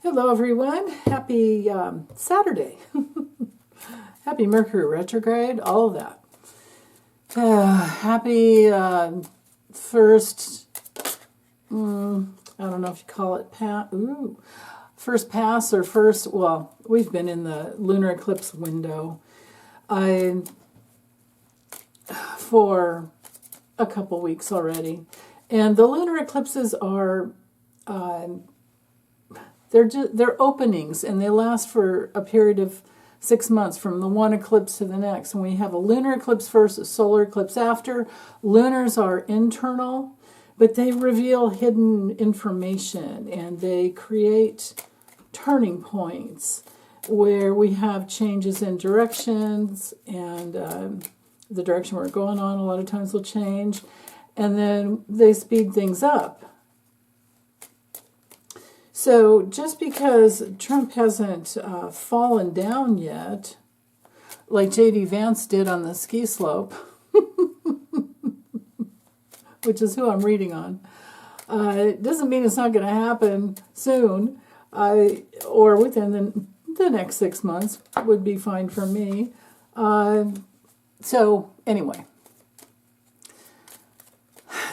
Hello everyone, happy Saturday. Happy Mercury retrograde, all of that. Happy first, I don't know if you call it first pass or first, well, we've been in the lunar eclipse window for a couple weeks already. And the lunar eclipses are they're openings, and they last for a period of 6 months from the one eclipse to the next. And we have a lunar eclipse first, a solar eclipse after. Lunars are internal, but they reveal hidden information, and they create turning points where we have changes in directions, and the direction we're going on a lot of times will change, and then they speed things up. So just because Trump hasn't fallen down yet, like J.D. Vance did on the ski slope, which is who I'm reading on, it doesn't mean it's not going to happen soon, or within the next 6 months would be fine for me. So anyway.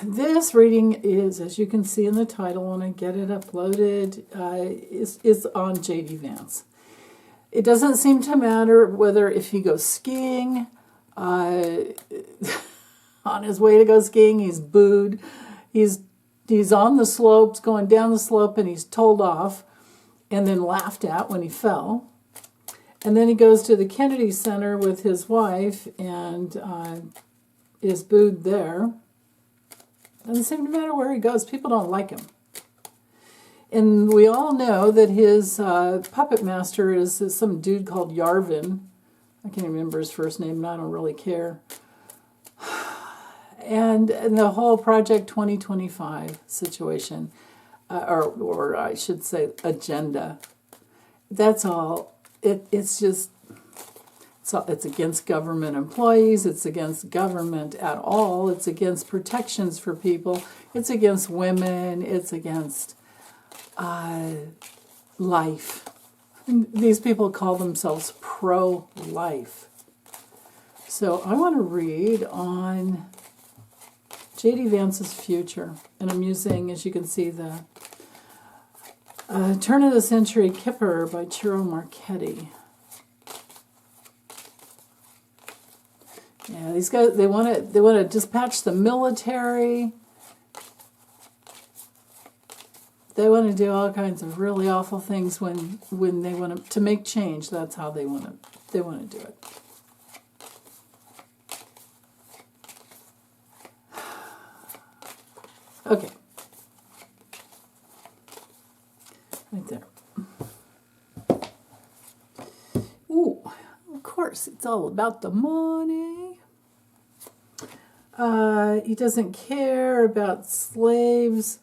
This reading is, as you can see in the title when I get it uploaded, is on J.D. Vance. It doesn't seem to matter whether if he goes skiing, on his way to go skiing, he's booed. He's on the slopes, going down the slope, and he's told off and then laughed at when he fell. And then he goes to the Kennedy Center with his wife and is booed there. Doesn't seem to matter where he goes. People don't like him. And we all know that his puppet master is some dude called Yarvin. I can't remember his first name, and I don't really care. And the whole Project 2025 situation, or I should say agenda, that's all. It's just... So it's against government employees, it's against government at all, it's against protections for people, it's against women, it's against life. And these people call themselves pro-life. So I want to read on J.D. Vance's future, and I'm using, as you can see, the Turn of the Century Kipper by Ciro Marchetti. Yeah, these guys, they want to dispatch the military. They want to do all kinds of really awful things when they want to make change. That's how they want to do it. Okay. Right there. Ooh, of course, it's all about the money. He doesn't care about slaves.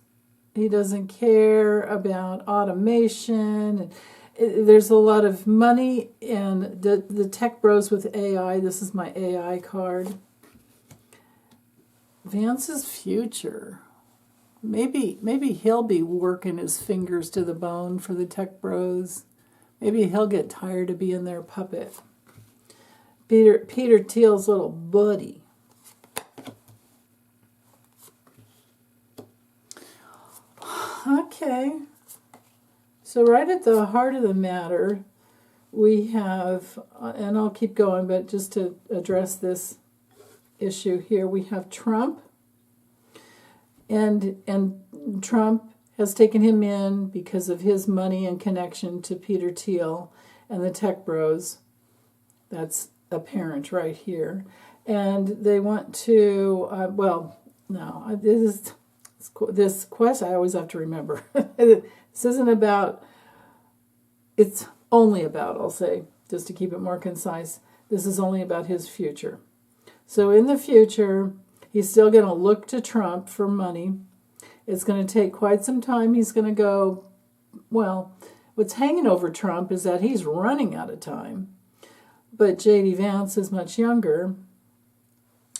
He doesn't care about automation. There's a lot of money in the tech bros with AI. This is my AI card. Vance's future. Maybe he'll be working his fingers to the bone for the tech bros. Maybe he'll get tired of being their puppet. Peter Thiel's little buddy. Okay, so right at the heart of the matter, we have, and I'll keep going, but just to address this issue here, we have Trump, and Trump has taken him in because of his money and connection to Peter Thiel and the tech bros. That's apparent right here. And they want to, this quest, I always have to remember. This isn't about, it's only about, I'll say, just to keep it more concise, this is only about his future. So in the future, he's still going to look to Trump for money. It's going to take quite some time. He's going to go, well, what's hanging over Trump is that he's running out of time. But J.D. Vance is much younger.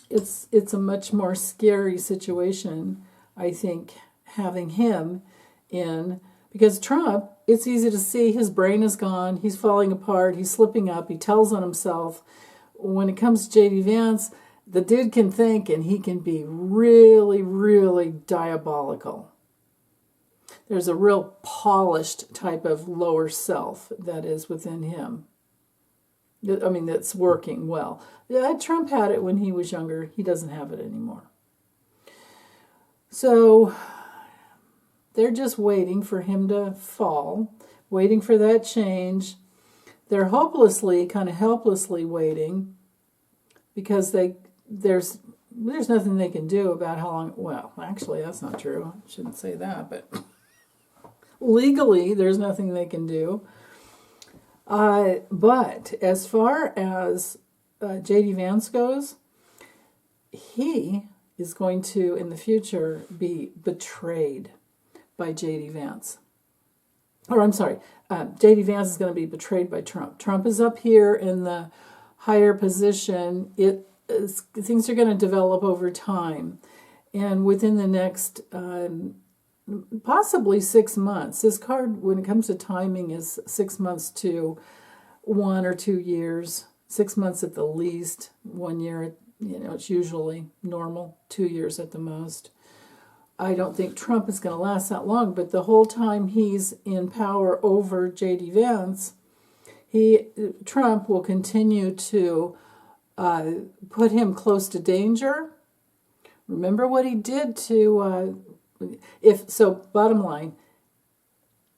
It's a much more scary situation, I think, having him in, Because Trump, it's easy to see his brain is gone, he's falling apart, he's slipping up, he tells on himself. When it comes to J.D. Vance, the dude can think and he can be really, really diabolical. There's a real polished type of lower self that is within him. I mean, that's working well. Yeah, Trump had it when he was younger. He doesn't have it anymore. So they're just waiting for him to fall, waiting for that change. They're kind of helplessly waiting because there's nothing they can do about how long. Well, actually, that's not true. I shouldn't say that, but legally, there's nothing they can do. But as far as J.D. Vance goes, he is going to, in the future, be betrayed by J.D. Vance. Or I'm sorry, J.D. Vance is going to be betrayed by Trump. Trump is up here in the higher position. Things are going to develop over time. And within the next possibly 6 months. This card, when it comes to timing, is 6 months to 1 or 2 years. 6 months at the least. 1 year, it's usually normal. 2 years at the most. I don't think Trump is going to last that long, but the whole time he's in power over J.D. Vance, Trump will continue to put him close to danger. Remember what he did to... bottom line,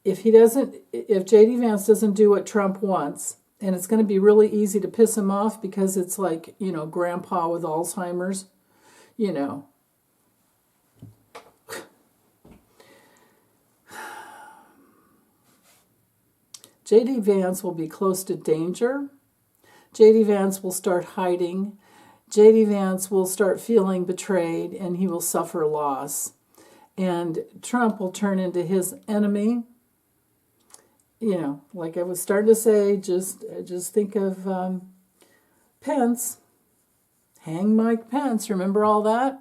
if J.D. Vance doesn't do what Trump wants, and it's going to be really easy to piss him off because it's like, grandpa with Alzheimer's, J.D. Vance will be close to danger. J.D. Vance will start hiding. J.D. Vance will start feeling betrayed, and he will suffer loss. And Trump will turn into his enemy. Like I was starting to say, just think of Pence. Hang Mike Pence. Remember all that?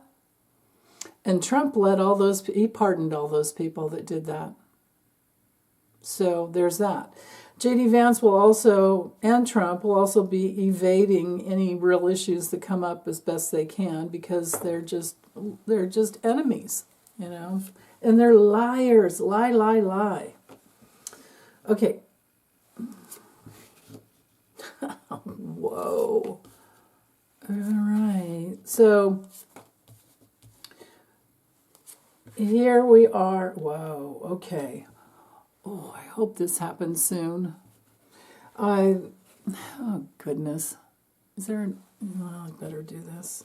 And Trump he pardoned all those people that did that. So there's that. J.D. Vance and Trump will also be evading any real issues that come up as best they can because they're just enemies. And they're liars. Lie. Okay. Whoa. All right. So here we are. Whoa. Okay. Oh, I hope this happens soon. Oh, goodness. Is there I better do this.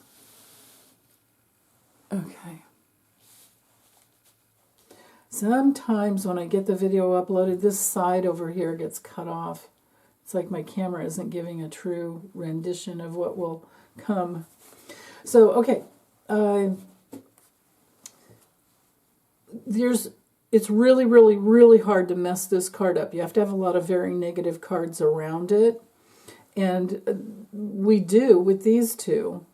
Okay. Sometimes when I get the video uploaded, this side over here gets cut off. It's like my camera isn't giving a true rendition of what will come. So, okay. It's really, really, really hard to mess this card up. You have to have a lot of very negative cards around it. And we do with these two,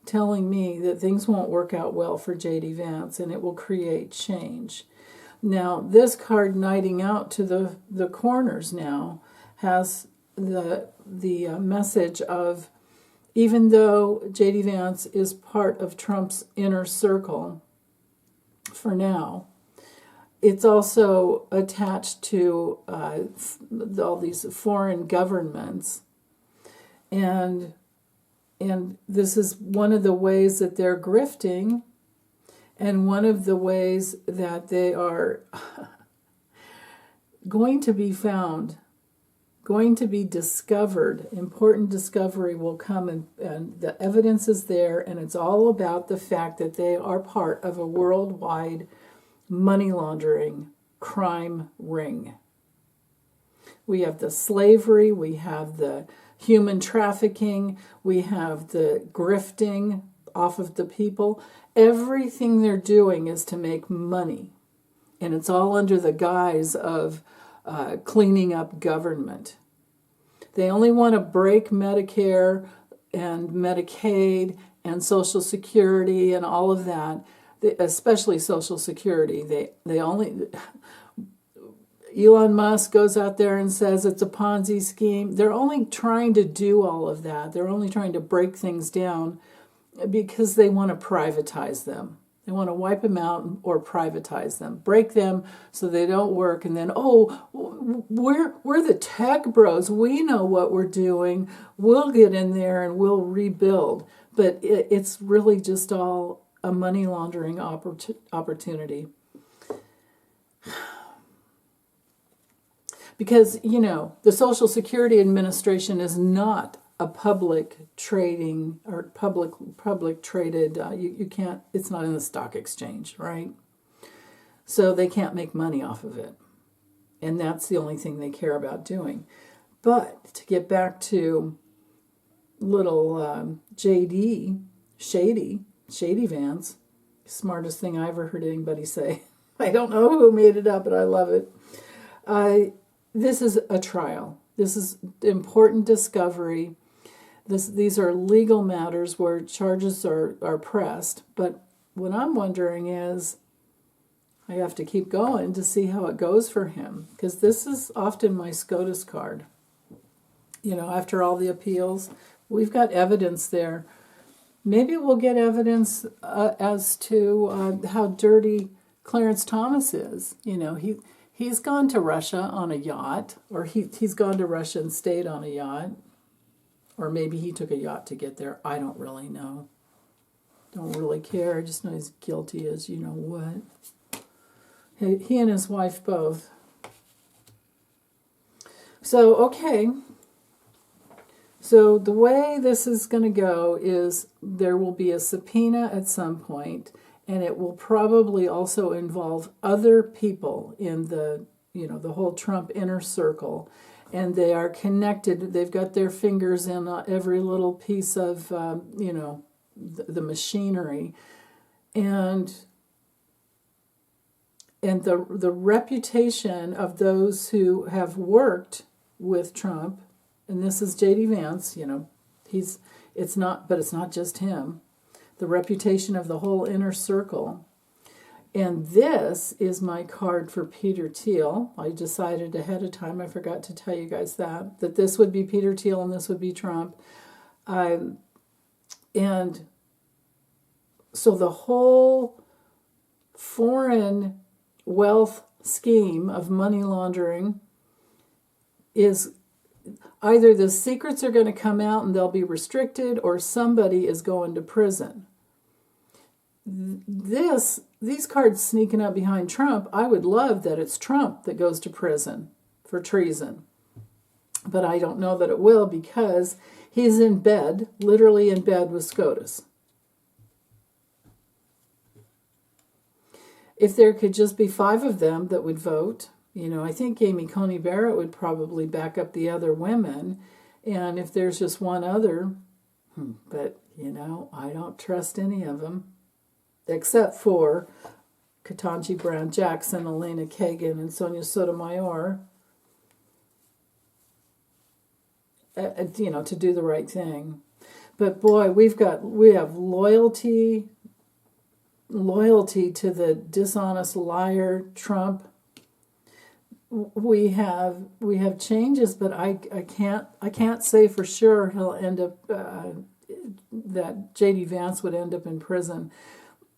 telling me that things won't work out well for J.D. Vance and it will create change. Now, this card knighting out to the corners now has the message of, even though J.D. Vance is part of Trump's inner circle for now, it's also attached to all these foreign governments. And this is one of the ways that they're grifting, and one of the ways that they are going to be found, going to be discovered. Important discovery will come, and the evidence is there, and it's all about the fact that they are part of a worldwide money laundering crime ring. We have the slavery, we have the human trafficking, we have the grifting off of the people. Everything they're doing is to make money. And it's all under the guise of cleaning up government. They only want to break Medicare and Medicaid and Social Security and all of that, especially Social Security. They only... Elon Musk goes out there and says it's a Ponzi scheme. They're only trying to do all of that. They're only trying to break things down because they want to privatize them. They want to wipe them out or privatize them, break them so they don't work. And then, oh, we're the tech bros. We know what we're doing. We'll get in there and we'll rebuild. But it's really just all a money laundering opportunity. Because, the Social Security Administration is not a public trading or public traded, you can't, it's not in the stock exchange, right? So they can't make money off of it. And that's the only thing they care about doing. But to get back to little Shady Vance, smartest thing I ever heard anybody say. I don't know who made it up, but I love it. This is a trial. This is important discovery. These are legal matters where charges are pressed. But what I'm wondering is, I have to keep going to see how it goes for him. Because this is often my SCOTUS card. After all the appeals, we've got evidence there. Maybe we'll get evidence as to how dirty Clarence Thomas is. He's gone to Russia on a yacht, or he's gone to Russia and stayed on a yacht. Or maybe he took a yacht to get there. I don't really know. Don't really care. I just know he's guilty as you know what. He and his wife both. So, okay. So the way this is going to go is there will be a subpoena at some point, and it will probably also involve other people in the whole Trump inner circle. And they are connected. They've got their fingers in every little piece of, the machinery. And the reputation of those who have worked with Trump, and this is J.D. Vance, it's not just him. The reputation of the whole inner circle. And this is my card for Peter Thiel. I decided ahead of time, I forgot to tell you guys that this would be Peter Thiel and this would be Trump. And so the whole foreign wealth scheme of money laundering is either the secrets are going to come out and they'll be restricted, or somebody is going to prison. These cards sneaking up behind Trump, I would love that it's Trump that goes to prison for treason. But I don't know that it will, because he's in bed, literally in bed with SCOTUS. If there could just be 5 of them that would vote, I think Amy Coney Barrett would probably back up the other women. And if there's just one other, but, I don't trust any of them. Except for Ketanji Brown Jackson, Elena Kagan, and Sonia Sotomayor, to do the right thing. But boy, we have loyalty to the dishonest liar Trump. We have changes, but I can't say for sure he'll end up that J.D. Vance would end up in prison.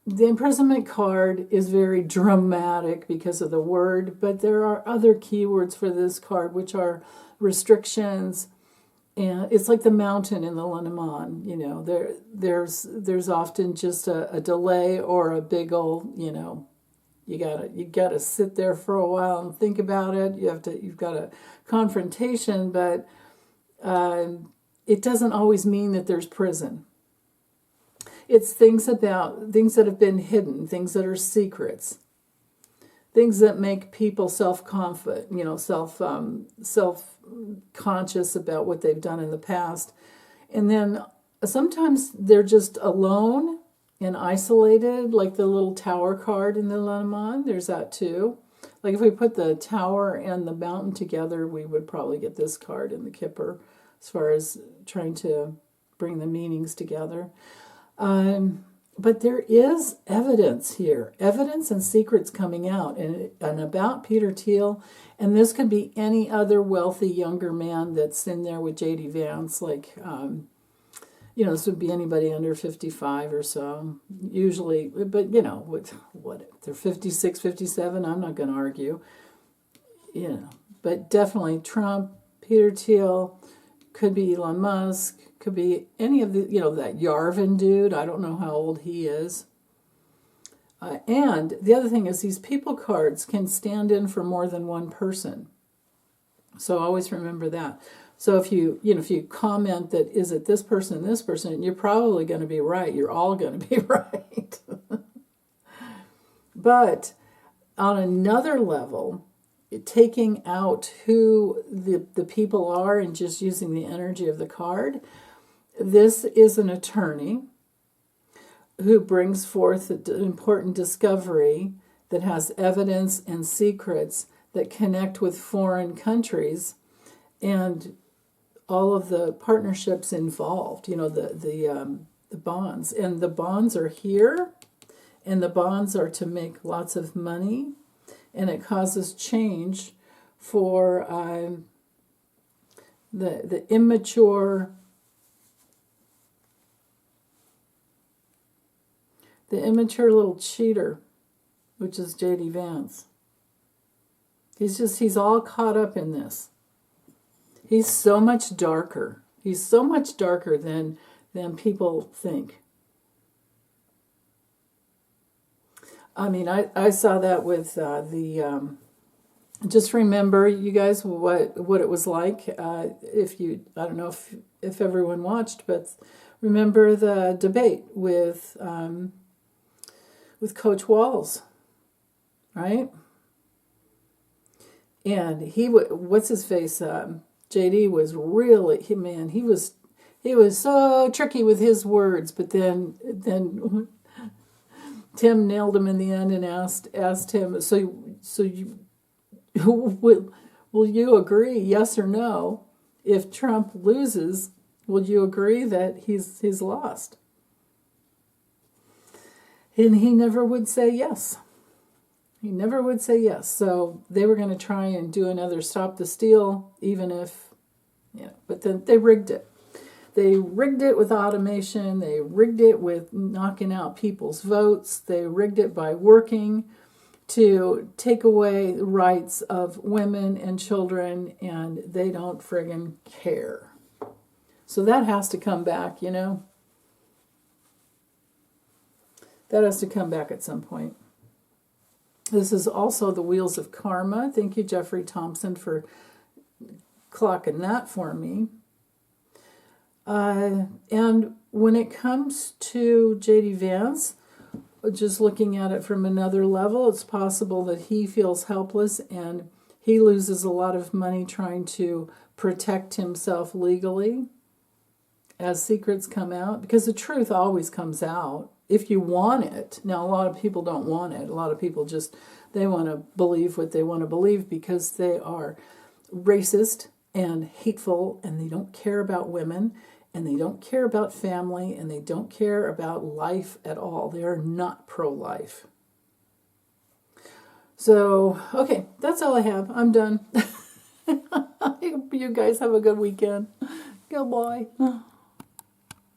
The imprisonment card is very dramatic because of the word, but there are other keywords for this card, which are restrictions, and it's like the mountain in the Lenormand. There's often just a delay or a big old, you gotta sit there for a while and think about it. You've got a confrontation, but it doesn't always mean that there's prison. It's things that have been hidden, things that are secrets, things that make people self-conscious about what they've done in the past. And then sometimes they're just alone and isolated, like the little tower card in the Lenormand. There's that too. Like if we put the tower and the mountain together, we would probably get this card in the Kipper, as far as trying to bring the meanings together. But there is evidence here, evidence and secrets coming out, and about Peter Thiel, and this could be any other wealthy younger man that's in there with J.D. Vance, like, this would be anybody under 55 or so, usually, but, what, if they're 56, 57, I'm not going to argue, but definitely Trump, Peter Thiel, could be Elon Musk, could be any of the, that Yarvin dude. I don't know how old he is. And the other thing is these people cards can stand in for more than one person. So always remember that. So if you comment that, is it this person, you're probably going to be right. You're all going to be right. But on another level, taking out who the people are and just using the energy of the card, this is an attorney who brings forth an important discovery that has evidence and secrets that connect with foreign countries and all of the partnerships involved, the bonds. And the bonds are here, and the bonds are to make lots of money, and it causes change for the immature little cheater, which is J.D. Vance. He's all caught up in this. He's so much darker. He's so much darker than people think. I mean, I saw that with just remember, you guys, what it was like. I don't know if everyone watched, but remember the debate with Coach Walls, right? And what's his face? JD was really, he was so tricky with his words, but then Tim nailed him in the end and asked him, so you will you agree, yes or no, if Trump loses, will you agree that he's lost? And he never would say yes. He never would say yes. So they were going to try and do another Stop the Steal, even if, but then they rigged it. They rigged it with automation. They rigged it with knocking out people's votes. They rigged it by working to take away the rights of women and children, and they don't friggin' care. So that has to come back, That has to come back at some point. This is also the Wheels of Karma. Thank you, Jeffrey Thompson, for clocking that for me. And when it comes to J.D. Vance, just looking at it from another level, it's possible that he feels helpless and he loses a lot of money trying to protect himself legally as secrets come out, because the truth always comes out if you want it. Now, a lot of people don't want it. A lot of people they want to believe what they want to believe because they are racist and hateful, and they don't care about women, and they don't care about family, and they don't care about life at all. They are not pro-life. So, okay, that's all I have. I'm done. I hope you guys have a good weekend. Goodbye.